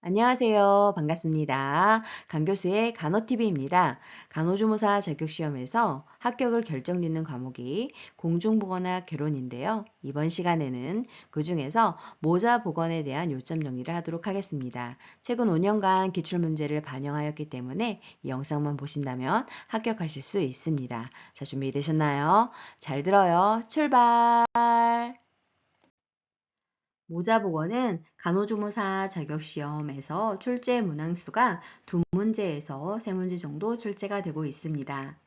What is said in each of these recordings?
안녕하세요. 반갑습니다. 강교수의 간호TV입니다. 간호조무사 자격시험에서 합격을 결정짓는 과목이 공중보건학 개론인데요. 이번 시간에는 그 중에서 모자보건에 대한 요점 정리를 하도록 하겠습니다. 최근 5년간 기출문제를 반영하였기 때문에 이 영상만 보신다면 합격하실 수 있습니다. 자, 준비되셨나요? 잘 들어요. 출발! 모자보건은 간호조무사 자격시험에서 출제 문항수가 2문제에서 3문제 정도 출제가 되고 있습니다.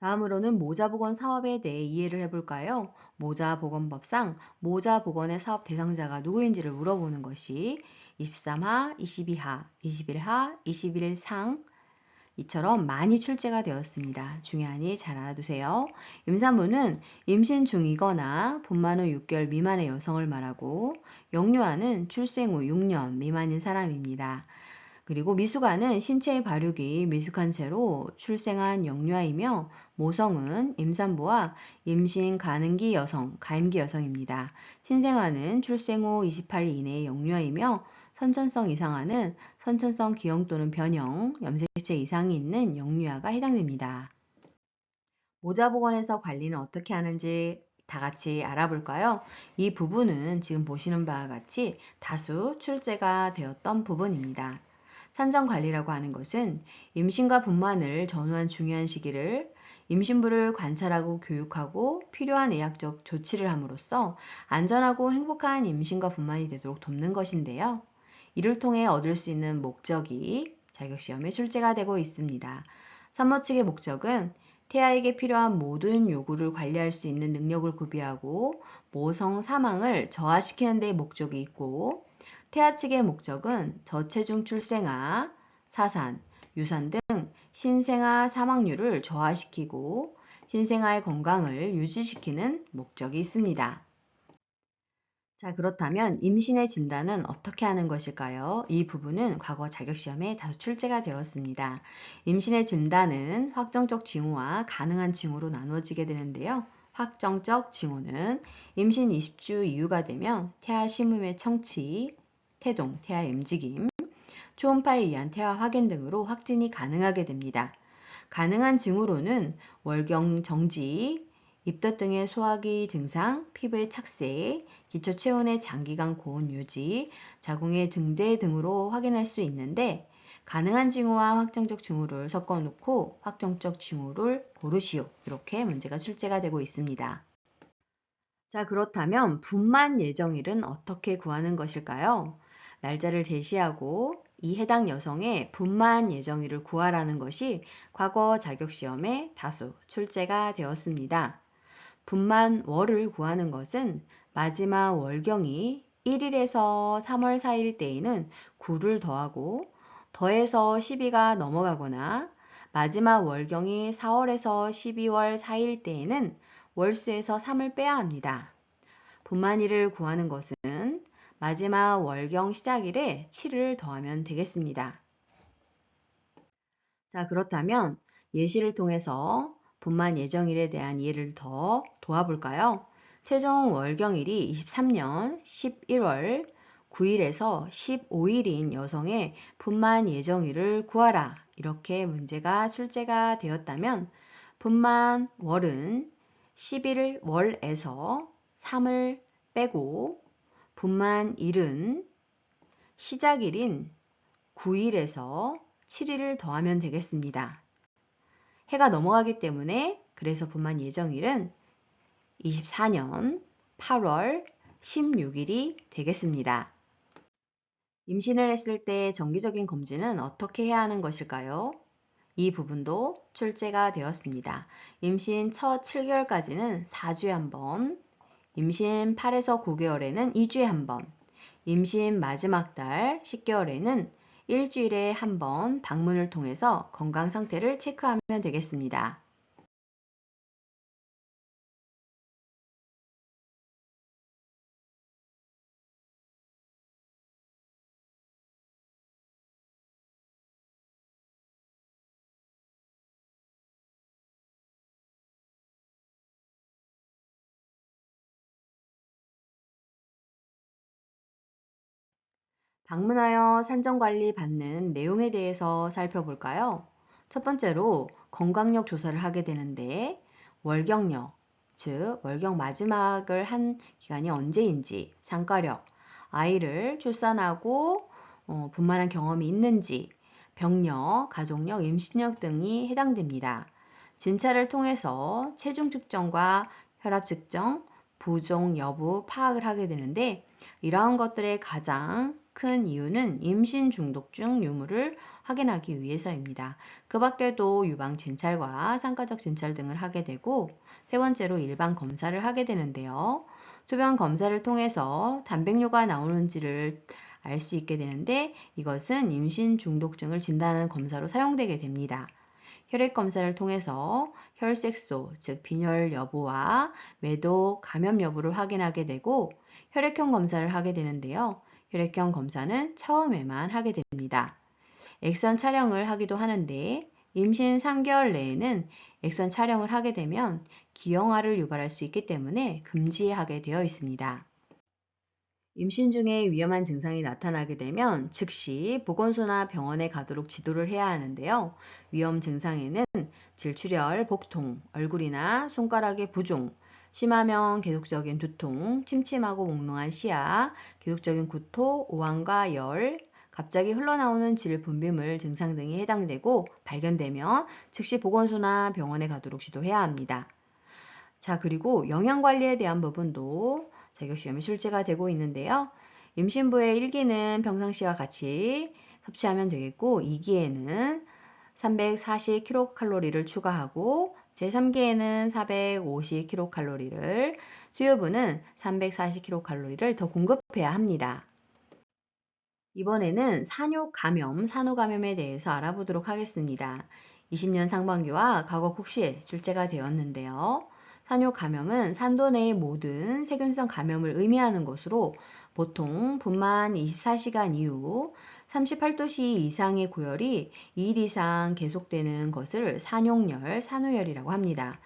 다음으로는 모자보건 사업에 대해 이해를 해볼까요? 모자보건법상 모자보건의 사업 대상자가 누구인지를 물어보는 것이 23하, 22하, 21하, 21상, 이처럼 많이 출제가 되었습니다. 중요하니 잘 알아두세요. 임산부는 임신 중이거나 분만 후 6개월 미만의 여성을 말하고 영유아는 출생 후 6년 미만인 사람입니다. 그리고 미숙아는 신체의 발육이 미숙한 채로 출생한 영유아이며 모성은 임산부와 임신 가능기 여성, 가임기 여성입니다. 신생아는 출생 후 28일 이내의 영유아이며 선천성 이상아는 선천성 기형 또는 변형, 염색체 이상이 있는 영유아가 해당됩니다. 모자보건에서 관리는 어떻게 하는지 다 같이 알아볼까요? 이 부분은 지금 보시는 바와 같이 다수 출제가 되었던 부분입니다. 산정관리라고 하는 것은 임신과 분만을 전후한 중요한 시기를 임신부를 관찰하고 교육하고 필요한 의학적 조치를 함으로써 안전하고 행복한 임신과 분만이 되도록 돕는 것인데요. 이를 통해 얻을 수 있는 목적이 자격시험에 출제가 되고 있습니다. 산모 측의 목적은 태아에게 필요한 모든 요구를 관리할 수 있는 능력을 구비하고 모성 사망을 저하시키는 데 목적이 있고, 태아 측의 목적은 저체중 출생아, 사산, 유산 등 신생아 사망률을 저하시키고 신생아의 건강을 유지시키는 목적이 있습니다. 자, 그렇다면 임신의 진단은 어떻게 하는 것일까요? 이 부분은 과거 자격시험에 다소 출제가 되었습니다. 임신의 진단은 확정적 징후와 가능한 징후로 나누어지게 되는데요. 확정적 징후는 임신 20주 이후가 되면 태아 심음의 청취, 태동, 태아의 움직임, 초음파에 의한 태아 확인 등으로 확진이 가능하게 됩니다. 가능한 징후로는 월경 정지, 입덧 등의 소화기 증상, 피부의 착색, 기초 체온의 장기간 고온 유지, 자궁의 증대 등으로 확인할 수 있는데, 가능한 징후와 확정적 징후를 섞어 놓고 확정적 징후를 고르시오. 이렇게 문제가 출제가 되고 있습니다. 자, 그렇다면 분만 예정일은 어떻게 구하는 것일까요? 날짜를 제시하고 이 해당 여성의 분만 예정일을 구하라는 것이 과거 자격시험에 다수 출제가 되었습니다. 분만월을 구하는 것은 마지막 월경이 1일에서 3월 4일 때에는 9를 더하고 더해서 12가 넘어가거나 마지막 월경이 4월에서 12월 4일 때에는 월수에서 3을 빼야 합니다. 분만일을 구하는 것은 마지막 월경 시작일에 7을 더하면 되겠습니다. 자, 그렇다면 예시를 통해서 분만 예정일에 대한 이해를 더 도와볼까요? 최종 월경일이 23년 11월 9일에서 15일인 여성의 분만 예정일을 구하라. 이렇게 문제가 출제가 되었다면 분만 월은 11월에서 3을 빼고 분만 일은 시작일인 9일에서 7일을 더하면 되겠습니다. 해가 넘어가기 때문에 그래서 분만 예정일은 24년 8월 16일이 되겠습니다. 임신을 했을 때 정기적인 검진은 어떻게 해야 하는 것일까요? 이 부분도 출제가 되었습니다. 임신 첫 7개월까지는 4주에 한 번, 임신 8에서 9개월에는 2주에 한 번, 임신 마지막 달 10개월에는 일주일에 한 번 방문을 통해서 건강 상태를 체크하면 되겠습니다. 방문하여 산정관리 받는 내용에 대해서 살펴볼까요? 첫 번째로 건강력 조사를 하게 되는데 월경력, 즉 월경 마지막을 한 기간이 언제인지, 상가력, 아이를 출산하고 분만한 경험이 있는지, 병력, 가족력, 임신력 등이 해당됩니다. 진찰을 통해서 체중 측정과 혈압 측정, 부종 여부 파악을 하게 되는데 이러한 것들의 가장 큰 이유는 임신 중독증 유무를 확인하기 위해서입니다. 그 밖에도 유방 진찰과 상가적 진찰 등을 하게 되고 세 번째로 일반 검사를 하게 되는데요. 소변 검사를 통해서 단백뇨가 나오는지를 알 수 있게 되는데 이것은 임신 중독증을 진단하는 검사로 사용되게 됩니다. 혈액 검사를 통해서 혈색소, 즉 빈혈 여부와 매도, 감염 여부를 확인하게 되고 혈액형 검사를 하게 되는데요. 혈액형 검사는 처음에만 하게 됩니다. 엑선 촬영을 하기도 하는데 임신 3개월 내에는 엑선 촬영을 하게 되면 기형아를 유발할 수 있기 때문에 금지하게 되어 있습니다. 임신 중에 위험한 증상이 나타나게 되면 즉시 보건소나 병원에 가도록 지도를 해야 하는데요. 위험 증상에는 질출혈, 복통, 얼굴이나 손가락의 부종, 심하면 계속적인 두통, 침침하고 몽롱한 시야, 계속적인 구토, 오한과 열, 갑자기 흘러나오는 질 분비물 증상 등이 해당되고 발견되면 즉시 보건소나 병원에 가도록 지도해야 합니다. 자, 그리고 영양관리에 대한 부분도 자격시험에 출제가 되고 있는데요. 임신부의 1기는 평상시와 같이 섭취하면 되겠고 2기에는 340kcal를 추가하고 제3기에는 450kcal를 수요부는 340kcal를 더 공급해야 합니다. 이번에는 산욕 감염, 산후 감염에 대해서 알아보도록 하겠습니다. 20년 상반기와 과거 국시에 출제가 되었는데요. 산욕 감염은 산도 내의 모든 세균성 감염을 의미하는 것으로 보통 분만 24시간 이후 38도씨 이상의 고열이 2일 이상 계속되는 것을 산욕열, 산후열이라고 합니다.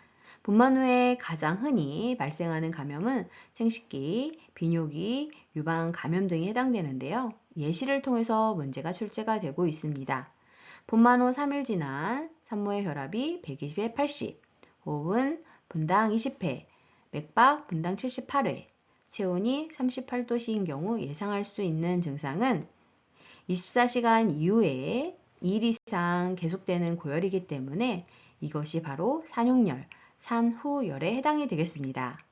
분만 후에 가장 흔히 발생하는 감염은 생식기, 비뇨기, 유방 감염 등이 해당되는데요. 예시를 통해서 문제가 출제가 되고 있습니다. 분만 후 3일 지난 산모의 혈압이 120에 80, 호흡은 분당 20회, 맥박 분당 78회, 체온이 38도씨인 경우 예상할 수 있는 증상은 24시간 이후에 2일 이상 계속되는 고열이기 때문에 이것이 바로 산욕열, 산후열에 해당이 되겠습니다.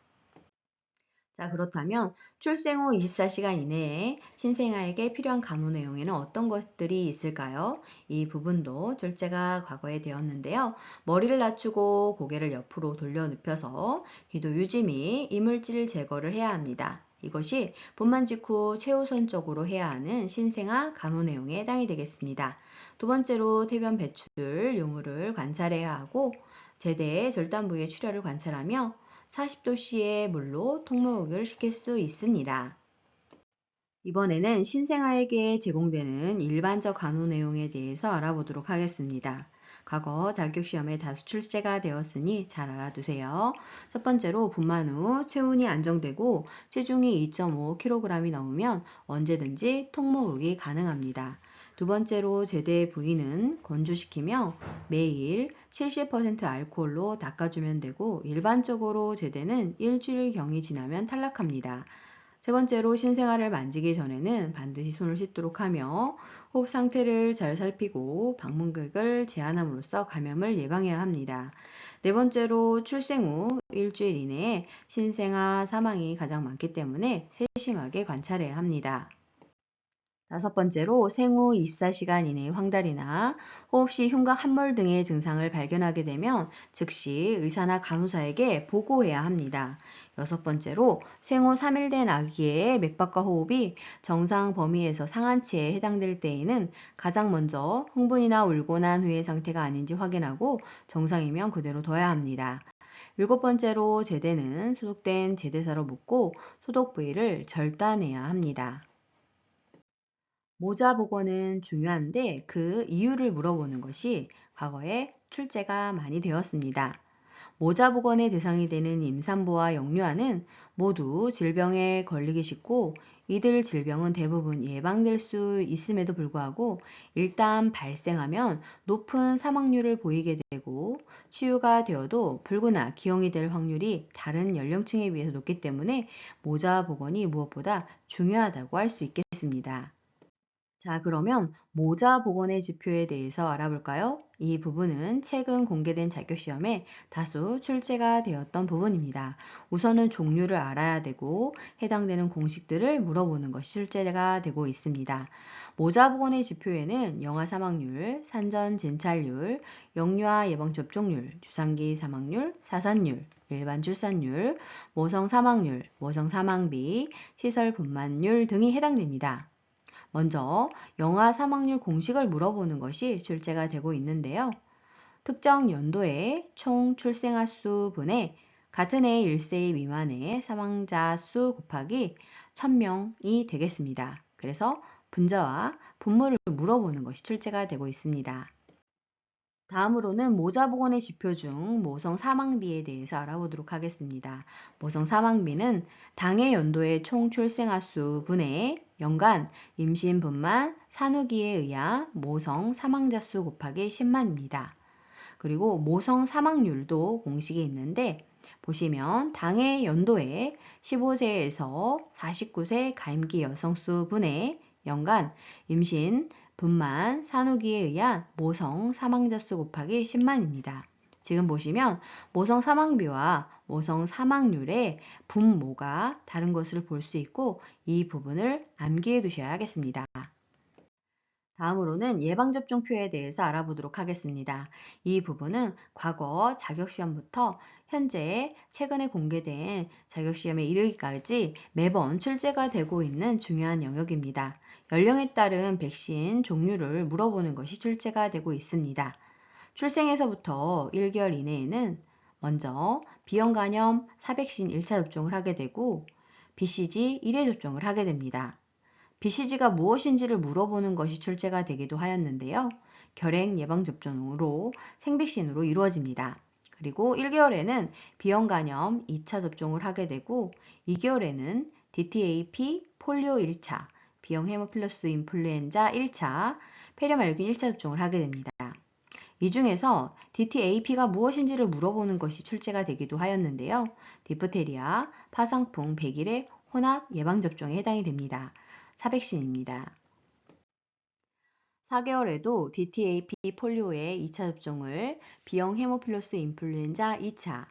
자, 그렇다면 출생 후 24시간 이내에 신생아에게 필요한 간호 내용에는 어떤 것들이 있을까요? 이 부분도 출제가 과거에 되었는데요. 머리를 낮추고 고개를 옆으로 돌려 눕혀서 기도 유지 및 이물질 제거를 해야 합니다. 이것이 분만 직후 최우선적으로 해야 하는 신생아 간호 내용에 해당이 되겠습니다. 두 번째로 태변 배출 유무를 관찰해야 하고 제대의 절단 부위의 출혈을 관찰하며 40도씨의 물로 통목을 시킬 수 있습니다. 이번에는 신생아에게 제공되는 일반적 간호 내용에 대해서 알아보도록 하겠습니다. 과거 자격시험에 다수 출제가 되었으니 잘 알아두세요. 첫 번째로 분만 후 체온이 안정되고 체중이 2.5kg이 넘으면 언제든지 통모으기 가능합니다. 두 번째로 제대 부위는 건조시키며 매일 70% 알코올로 닦아주면 되고 일반적으로 제대는 일주일경이 지나면 탈락합니다. 세 번째로 신생아를 만지기 전에는 반드시 손을 씻도록 하며 호흡 상태를 잘 살피고 방문객을 제한함으로써 감염을 예방해야 합니다. 네 번째로 출생 후 일주일 이내에 신생아 사망이 가장 많기 때문에 세심하게 관찰해야 합니다. 다섯 번째로 생후 24시간 이내에 황달이나 호흡시 흉곽 함몰 등의 증상을 발견하게 되면 즉시 의사나 간호사에게 보고해야 합니다. 여섯 번째로 생후 3일 된 아기의 맥박과 호흡이 정상 범위에서 상한치에 해당될 때에는 가장 먼저 흥분이나 울고 난 후의 상태가 아닌지 확인하고 정상이면 그대로 둬야 합니다. 일곱 번째로 제대는 소독된 제대사로 묶고 소독 부위를 절단해야 합니다. 모자 복원은 중요한데 그 이유를 물어보는 것이 과거에 출제가 많이 되었습니다. 모자 복원의 대상이 되는 임산부와 영유아는 모두 질병에 걸리기 쉽고 이들 질병은 대부분 예방될 수 있음에도 불구하고 일단 발생하면 높은 사망률을 보이게 되고 치유가 되어도 불구나 기형이 될 확률이 다른 연령층에 비해서 높기 때문에 모자 복원이 무엇보다 중요하다고 할 수 있겠습니다. 자, 그러면 모자 복원의 지표에 대해서 알아볼까요? 이 부분은 최근 공개된 자격시험에 다수 출제가 되었던 부분입니다. 우선은 종류를 알아야 되고 해당되는 공식들을 물어보는 것이 출제가 되고 있습니다. 모자 복원의 지표에는 영아 사망률, 산전 진찰률, 영유아 예방 접종률, 주상기 사망률, 사산율, 일반 출산율, 모성 사망률, 모성 사망비, 시설 분만율 등이 해당됩니다. 먼저 영아 사망률 공식을 물어보는 것이 출제가 되고 있는데요. 특정 연도의 총 출생아 수 분의 같은 해 1세 미만의 사망자 수 곱하기 1000명이 되겠습니다. 그래서 분자와 분모를 물어보는 것이 출제가 되고 있습니다. 다음으로는 모자 복원의 지표 중 모성 사망비에 대해서 알아보도록 하겠습니다. 모성 사망비는 당해 연도의 총 출생아 수 분의 연간 임신 분만 산후기에 의한 모성 사망자 수 곱하기 10만입니다. 그리고 모성 사망률도 공식이 있는데 보시면 당해 연도에 15세에서 49세 가임기 여성 수 분의 연간 임신 분만 산후기에 의한 모성 사망자 수 곱하기 10만입니다. 지금 보시면 모성 사망비와 모성 사망률의 분모가 다른 것을 볼 수 있고 이 부분을 암기해 두셔야겠습니다. 다음으로는 예방접종표에 대해서 알아보도록 하겠습니다. 이 부분은 과거 자격시험부터 현재 최근에 공개된 자격시험에 이르기까지 매번 출제가 되고 있는 중요한 영역입니다. 연령에 따른 백신 종류를 물어보는 것이 출제가 되고 있습니다. 출생에서부터 1개월 이내에는 먼저 비형간염 4백신 1차 접종을 하게 되고 BCG 1회 접종을 하게 됩니다. BCG가 무엇인지를 물어보는 것이 출제가 되기도 하였는데요. 결핵 예방접종으로 생백신으로 이루어집니다. 그리고 1개월에는 비형간염 2차 접종을 하게 되고 2개월에는 DTaP 폴리오 1차, 비형 헤모필러스 인플루엔자 1차, 폐렴알균 1차 접종을 하게 됩니다. 이 중에서 DTaP가 무엇인지를 물어보는 것이 출제가 되기도 하였는데요. 디프테리아, 파상풍 100일의 혼합 예방접종에 해당이 됩니다. 4백신입니다. 4개월에도 DTaP 폴리오의 2차 접종을 B형 헤모필러스 인플루엔자 2차,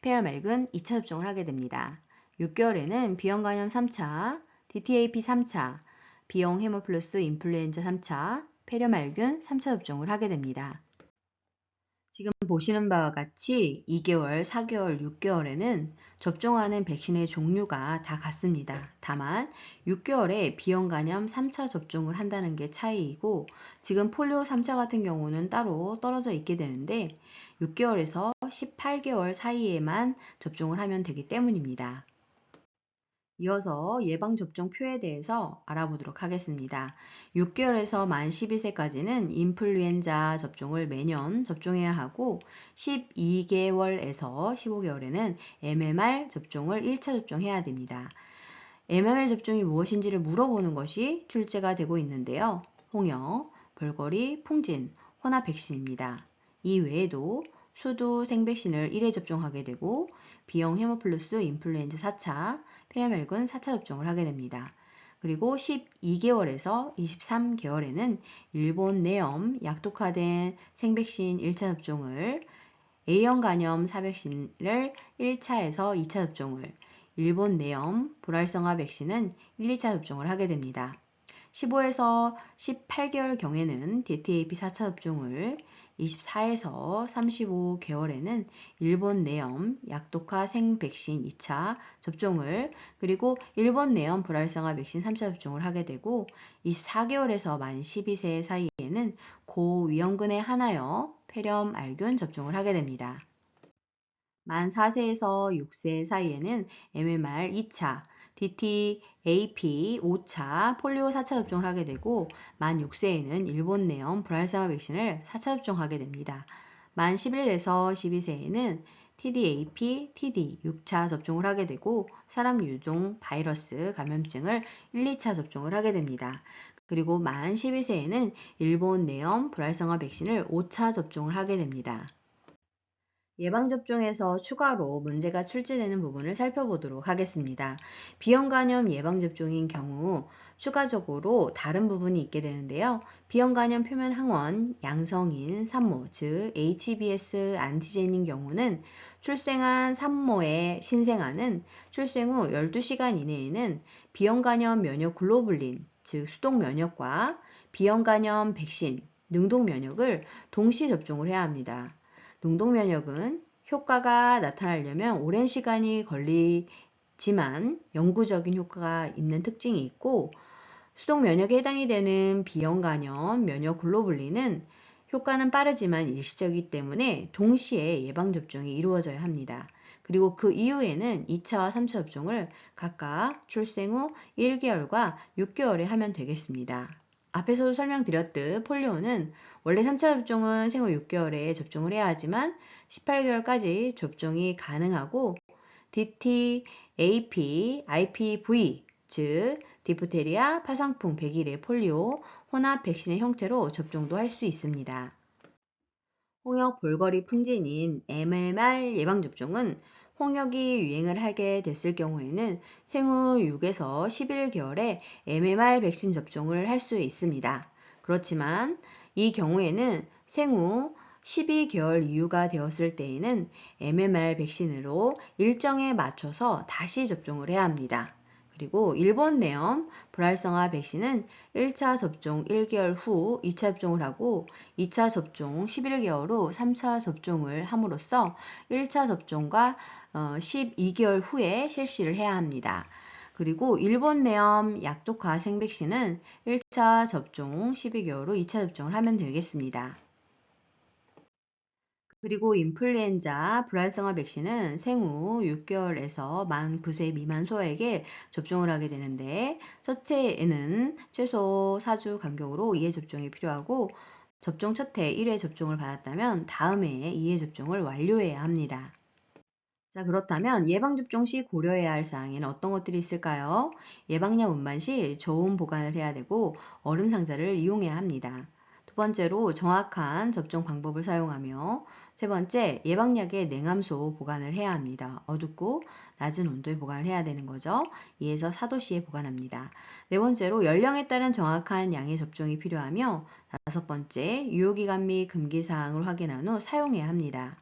폐렴알균 2차 접종을 하게 됩니다. 6개월에는 B형 간염 3차, DTaP 3차, B형 헤모필러스 인플루엔자 3차, 폐렴알균 3차 접종을 하게 됩니다. 지금 보시는 바와 같이 2개월, 4개월, 6개월에는 접종하는 백신의 종류가 다 같습니다. 다만 6개월에 비형간염 3차 접종을 한다는 게 차이이고 지금 폴리오 3차 같은 경우는 따로 떨어져 있게 되는데 6개월에서 18개월 사이에만 접종을 하면 되기 때문입니다. 이어서 예방접종표에 대해서 알아보도록 하겠습니다. 6개월에서 만 12세까지는 인플루엔자 접종을 매년 접종해야 하고 12개월에서 15개월에는 MMR 접종을 1차 접종해야 됩니다. MMR 접종이 무엇인지를 물어보는 것이 출제가 되고 있는데요. 홍역, 볼거리, 풍진, 혼합 백신입니다. 이 외에도 수두 생백신을 1회 접종하게 되고 B형 헤모플러스 인플루엔자 4차, 폐렴알균 4차 접종을 하게 됩니다. 그리고 12개월에서 23개월에는 일본 내염 약독화된 생백신 1차 접종을 A형 간염 4백신을 1차에서 2차 접종을 일본 내염 불활성화 백신은 1, 2차 접종을 하게 됩니다. 15에서 18개월 경에는 DTaP 4차 접종을 24에서 35개월에는 일본 내염 약독화 생백신 2차 접종을 그리고 일본 내염 불활성화 백신 3차 접종을 하게 되고 24개월에서 만 12세 사이에는 고위험군에 한하여 폐렴알균 접종을 하게 됩니다. 만 4세에서 6세 사이에는 MMR 2차, DTaP 5차, 폴리오 4차 접종을 하게 되고 만 6세에는 일본 내염 불활성화 백신을 4차 접종하게 됩니다. 만 11에서 12세에는 TDAP, TD 6차 접종을 하게 되고 사람 유동 바이러스 감염증을 1, 2차 접종을 하게 됩니다. 그리고 만 12세에는 일본 내염 불활성화 백신을 5차 접종을 하게 됩니다. 예방접종에서 추가로 문제가 출제되는 부분을 살펴보도록 하겠습니다. 비형간염 예방접종인 경우 추가적으로 다른 부분이 있게 되는데요. 비형간염 표면 항원 양성인 산모, 즉 HBS 안티젠인 경우는 출생한 산모의 신생아는 출생 후 12시간 이내에는 비형간염 면역 글로불린, 즉 수동 면역과 비형간염 백신, 능동 면역을 동시 접종을 해야 합니다. 능동 면역은 효과가 나타나려면 오랜 시간이 걸리지만 영구적인 효과가 있는 특징이 있고, 수동 면역에 해당이 되는 비형간염 면역 글로불린은 효과는 빠르지만 일시적이기 때문에 동시에 예방접종이 이루어져야 합니다. 그리고 그 이후에는 2차와 3차 접종을 각각 출생 후 1개월과 6개월에 하면 되겠습니다. 앞에서도 설명드렸듯 폴리오는 원래 3차 접종은 생후 6개월에 접종을 해야 하지만 18개월까지 접종이 가능하고 DT, AP, IPV, 즉 디프테리아, 파상풍, 백일의 폴리오, 혼합 백신의 형태로 접종도 할 수 있습니다. 홍역 볼거리 풍진인 MMR 예방접종은 홍역이 유행을 하게 됐을 경우에는 생후 6에서 11개월에 MMR 백신 접종을 할 수 있습니다. 그렇지만 이 경우에는 생후 12개월 이후가 되었을 때에는 MMR 백신으로 일정에 맞춰서 다시 접종을 해야 합니다. 그리고 일본 내염 불활성화 백신은 1차 접종 1개월 후 2차 접종을 하고 2차 접종 11개월 후 3차 접종을 함으로써 1차 접종과 12개월 후에 실시를 해야 합니다. 그리고 일본 내염 약독화 생백신은 1차 접종 12개월 후 2차 접종을 하면 되겠습니다. 그리고 인플루엔자 불활성화 백신은 생후 6개월에서 만 9세 미만 소아에게 접종을 하게 되는데, 첫해에는 최소 4주 간격으로 2회 접종이 필요하고 접종 첫해 1회 접종을 받았다면 다음 해에 2회 접종을 완료해야 합니다. 자, 그렇다면 예방접종 시 고려해야 할 사항에는 어떤 것들이 있을까요? 예방약 운반 시 저온 보관을 해야 되고 얼음 상자를 이용해야 합니다. 두 번째로 정확한 접종 방법을 사용하며, 세 번째 예방약의 냉함소 보관을 해야 합니다. 어둡고 낮은 온도에 보관을 해야 되는 거죠. 2에서 4도씨에 보관합니다. 네 번째로 연령에 따른 정확한 양의 접종이 필요하며, 다섯 번째 유효기간 및 금기사항을 확인한 후 사용해야 합니다.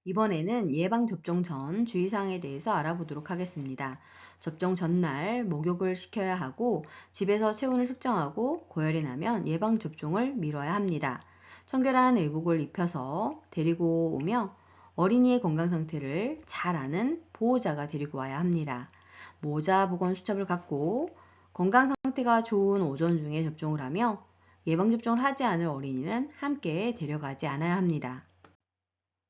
이번에는 예방접종 전 주의사항에 대해서 알아보도록 하겠습니다. 접종 전날 목욕을 시켜야 하고 집에서 체온을 측정하고 고열이 나면 예방접종을 미뤄야 합니다. 청결한 의복을 입혀서 데리고 오며 어린이의 건강 상태를 잘 아는 보호자가 데리고 와야 합니다. 모자, 보건, 수첩을 갖고 건강 상태가 좋은 오전 중에 접종을 하며 예방접종을 하지 않을 어린이는 함께 데려가지 않아야 합니다.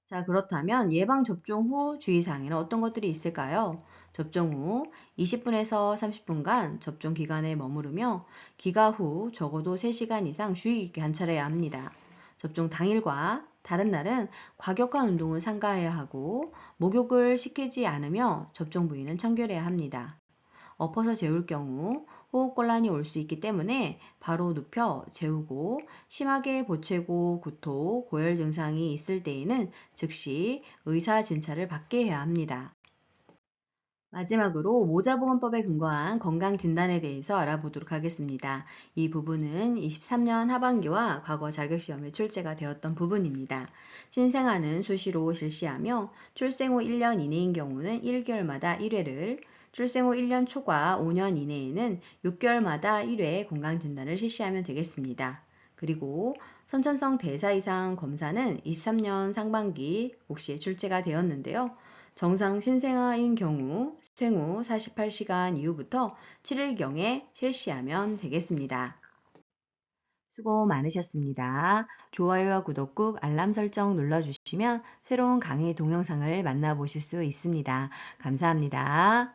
자, 그렇다면 예방접종 후 주의사항에는 어떤 것들이 있을까요? 접종 후 20분에서 30분간 접종 기간에 머무르며 기가 후 적어도 3시간 이상 주의 깊게 관찰해야 합니다. 접종 당일과 다른 날은 과격한 운동을 삼가해야 하고 목욕을 시키지 않으며 접종 부위는 청결해야 합니다. 엎어서 재울 경우 호흡곤란이 올 수 있기 때문에 바로 눕혀 재우고, 심하게 보채고 구토, 고열 증상이 있을 때에는 즉시 의사 진찰을 받게 해야 합니다. 마지막으로 모자보건법에 근거한 건강진단에 대해서 알아보도록 하겠습니다. 이 부분은 23년 하반기와 과거 자격시험에 출제가 되었던 부분입니다. 신생아는 수시로 실시하며 출생 후 1년 이내인 경우는 1개월마다 1회를, 출생 후 1년 초과 5년 이내에는 6개월마다 1회 건강진단을 실시하면 되겠습니다. 그리고 선천성 대사 이상 검사는 23년 상반기 혹시 출제가 되었는데요. 정상 신생아인 경우 생후 48시간 이후부터 7일경에 실시하면 되겠습니다. 수고 많으셨습니다. 좋아요와 구독 꾹 알람 설정 눌러주시면 새로운 강의 동영상을 만나보실 수 있습니다. 감사합니다.